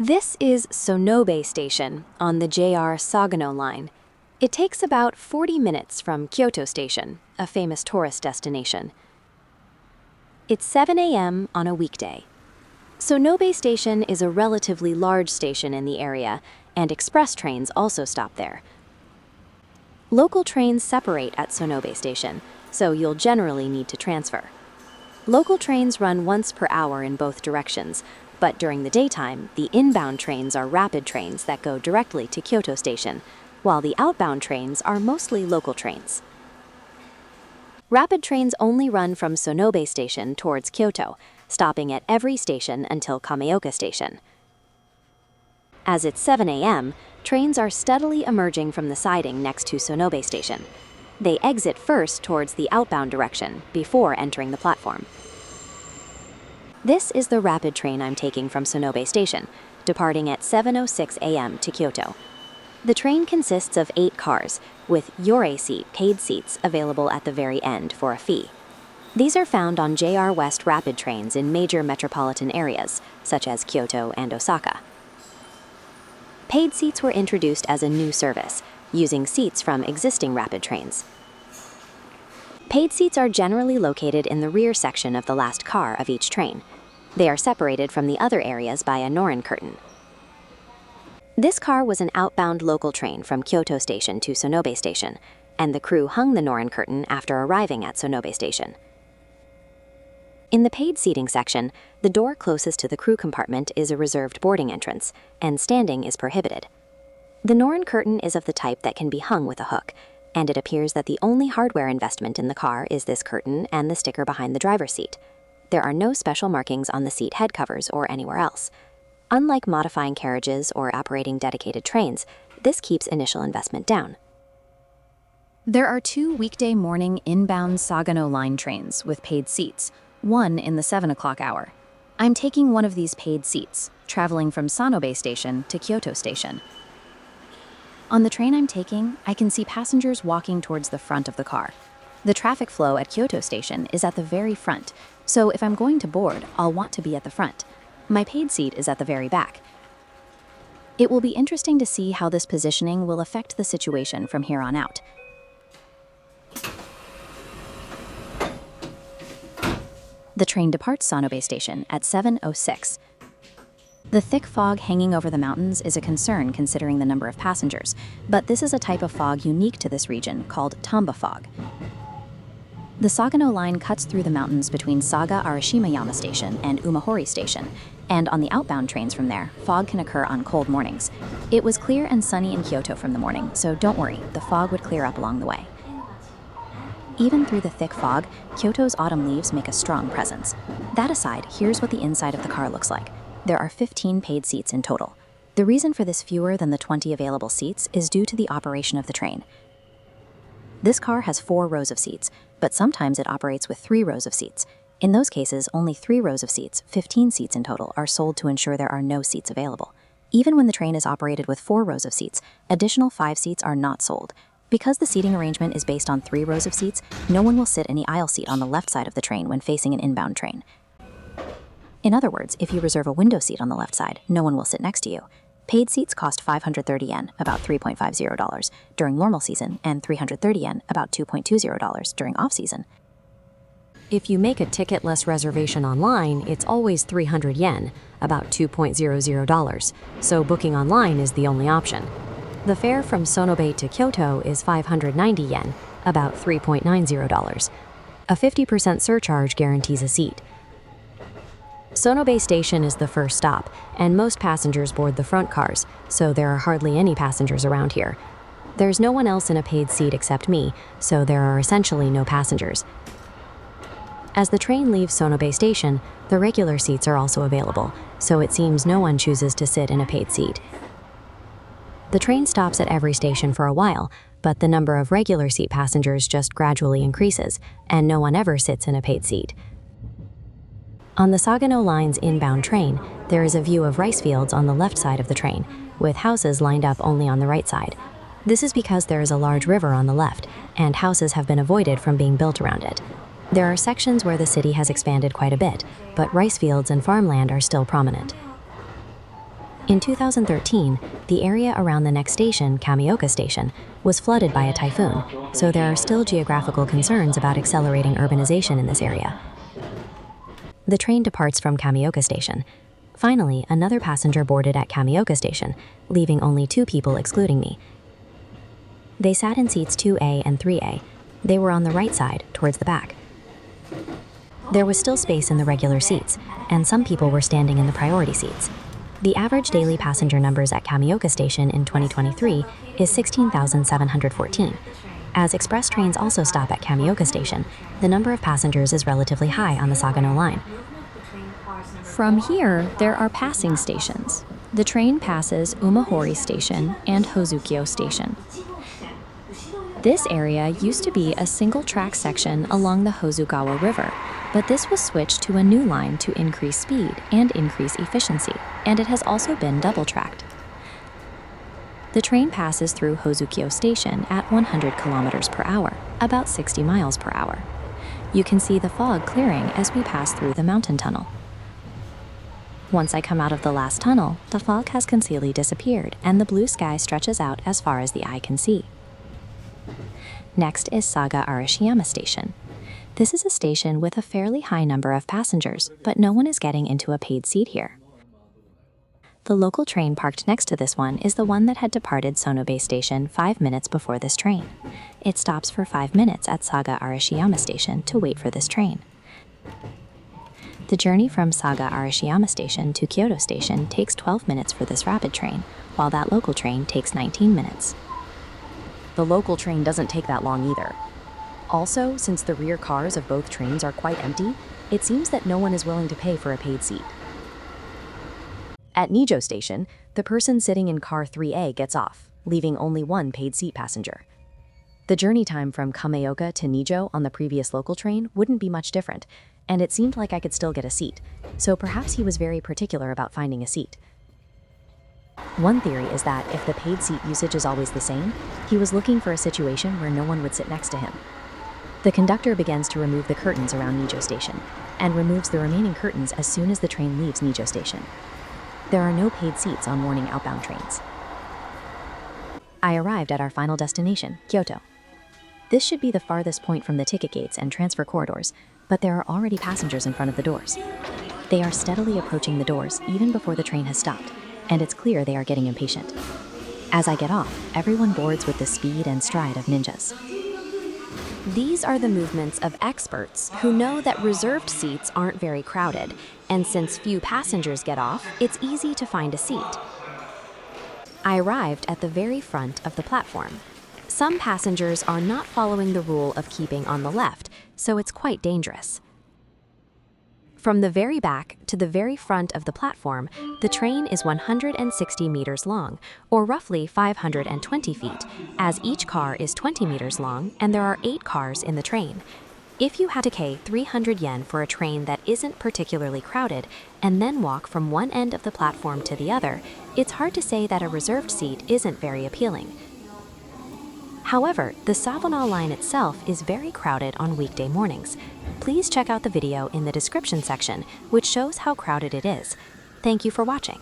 This is Sonobe Station on the JR Sagano Line. It takes about 40 minutes from Kyoto Station, a famous tourist destination. It's 7 a.m. on a weekday. Sonobe Station is a relatively large station in the area, and express trains also stop there. Local trains separate at Sonobe Station, so you'll generally need to transfer. Local trains run once per hour in both directions, but during the daytime, the inbound trains are rapid trains that go directly to Kyoto Station, while the outbound trains are mostly local trains. Rapid trains only run from Sonobe Station towards Kyoto, stopping at every station until Kameoka Station. As it's 7 a.m., trains are steadily emerging from the siding next to Sonobe Station. They exit first towards the outbound direction before entering the platform. This is the rapid train I'm taking from Sonobe Station, departing at 7:06 a.m. to Kyoto. The train consists of 8 cars, with URE-SEAT paid seats available at the very end for a fee. These are found on JR West rapid trains in major metropolitan areas, such as Kyoto and Osaka. Paid seats were introduced as a new service, using seats from existing rapid trains. Paid seats are generally located in the rear section of the last car of each train. They are separated from the other areas by a Noren curtain. This car was an outbound local train from Kyoto Station to Sonobe Station, and the crew hung the Noren curtain after arriving at Sonobe Station. In the paid seating section, the door closest to the crew compartment is a reserved boarding entrance, and standing is prohibited. The Noren curtain is of the type that can be hung with a hook, and it appears that the only hardware investment in the car is this curtain and the sticker behind the driver's seat. There are no special markings on the seat head covers or anywhere else. Unlike modifying carriages or operating dedicated trains, this keeps initial investment down. There are 2 weekday morning inbound Sagano Line trains with paid seats, one in the 7 o'clock hour. I'm taking one of these paid seats, traveling from Sonobe Station to Kyoto Station. On the train I'm taking, I can see passengers walking towards the front of the car. The traffic flow at Kyoto Station is at the very front, so if I'm going to board, I'll want to be at the front. My paid seat is at the very back. It will be interesting to see how this positioning will affect the situation from here on out. The train departs Sonobe Station at 7:06. The thick fog hanging over the mountains is a concern considering the number of passengers, but this is a type of fog unique to this region called Tamba Fog. The Sagano Line cuts through the mountains between Saga Arashiyama Station and Umahori Station, and on the outbound trains from there, fog can occur on cold mornings. It was clear and sunny in Kyoto from the morning, so don't worry, the fog would clear up along the way. Even through the thick fog, Kyoto's autumn leaves make a strong presence. That aside, here's what the inside of the car looks like. There are 15 paid seats in total. The reason for this fewer than the 20 available seats is due to the operation of the train. This car has 4 rows of seats, but sometimes it operates with 3 rows of seats. In those cases, only 3 rows of seats, 15 seats in total, are sold to ensure there are no seats available. Even when the train is operated with 4 rows of seats, additional 5 seats are not sold. Because the seating arrangement is based on 3 rows of seats, no one will sit in the aisle seat on the left side of the train when facing an inbound train. In other words, if you reserve a window seat on the left side, no one will sit next to you. Paid seats cost 530 yen, about $3.50, during normal season, and 330 yen, about $2.20, during off-season. If you make a ticketless reservation online, it's always 300 yen, about $2.00, so booking online is the only option. The fare from Sonobe to Kyoto is 590 yen, about $3.90. A 50% surcharge guarantees a seat. Sonobe Station is the first stop, and most passengers board the front cars, so there are hardly any passengers around here. There's no one else in a paid seat except me, so there are essentially no passengers. As the train leaves Sonobe Station, the regular seats are also available, so it seems no one chooses to sit in a paid seat. The train stops at every station for a while, but the number of regular seat passengers just gradually increases, and no one ever sits in a paid seat. On the Sagano Line's inbound train, there is a view of rice fields on the left side of the train, with houses lined up only on the right side. This is because there is a large river on the left, and houses have been avoided from being built around it. There are sections where the city has expanded quite a bit, but rice fields and farmland are still prominent. In 2013, the area around the next station, Kameoka Station, was flooded by a typhoon, so there are still geographical concerns about accelerating urbanization in this area. The train departs from Kameoka Station. Finally, another passenger boarded at Kameoka Station, leaving only 2 people excluding me. They sat in seats 2A and 3A. They were on the right side, towards the back. There was still space in the regular seats, and some people were standing in the priority seats. The average daily passenger numbers at Kameoka Station in 2023 is 16,714. As express trains also stop at Kameoka Station, the number of passengers is relatively high on the Sagano Line. From here, there are passing stations. The train passes Umahori Station and Hozukyo Station. This area used to be a single-track section along the Hozugawa River, but this was switched to a new line to increase speed and increase efficiency, and it has also been double-tracked. The train passes through Hozukyo Station at 100 kilometers per hour, about 60 miles per hour. You can see the fog clearing as we pass through the mountain tunnel. Once I come out of the last tunnel, the fog has completely disappeared and the blue sky stretches out as far as the eye can see. Next is Saga Arashiyama Station. This is a station with a fairly high number of passengers, but no one is getting into a paid seat here. The local train parked next to this one is the one that had departed Sonobe Station 5 minutes before this train. It stops for 5 minutes at Saga Arashiyama Station to wait for this train. The journey from Saga Arashiyama Station to Kyoto Station takes 12 minutes for this rapid train, while that local train takes 19 minutes. The local train doesn't take that long either. Also, since the rear cars of both trains are quite empty, it seems that no one is willing to pay for a paid seat. At Nijo Station, the person sitting in car 3A gets off, leaving only one paid seat passenger. The journey time from Kameoka to Nijo on the previous local train wouldn't be much different, and it seemed like I could still get a seat, so perhaps he was very particular about finding a seat. One theory is that if the paid seat usage is always the same, he was looking for a situation where no one would sit next to him. The conductor begins to remove the curtains around Nijo Station, and removes the remaining curtains as soon as the train leaves Nijo Station. There are no paid seats on morning outbound trains. I arrived at our final destination, Kyoto. This should be the farthest point from the ticket gates and transfer corridors, but there are already passengers in front of the doors. They are steadily approaching the doors even before the train has stopped, and it's clear they are getting impatient. As I get off, everyone boards with the speed and stride of ninjas. These are the movements of experts who know that reserved seats aren't very crowded, and since few passengers get off, it's easy to find a seat. I arrived at the very front of the platform. Some passengers are not following the rule of keeping on the left, so it's quite dangerous. From the very back to the very front of the platform, the train is 160 meters long, or roughly 520 feet, as each car is 20 meters long and there are 8 cars in the train. If you had to pay 300 yen for a train that isn't particularly crowded and then walk from one end of the platform to the other, it's hard to say that a reserved seat isn't very appealing. However, the Sagano Line itself is very crowded on weekday mornings. Please check out the video in the description section, which shows how crowded it is. Thank you for watching.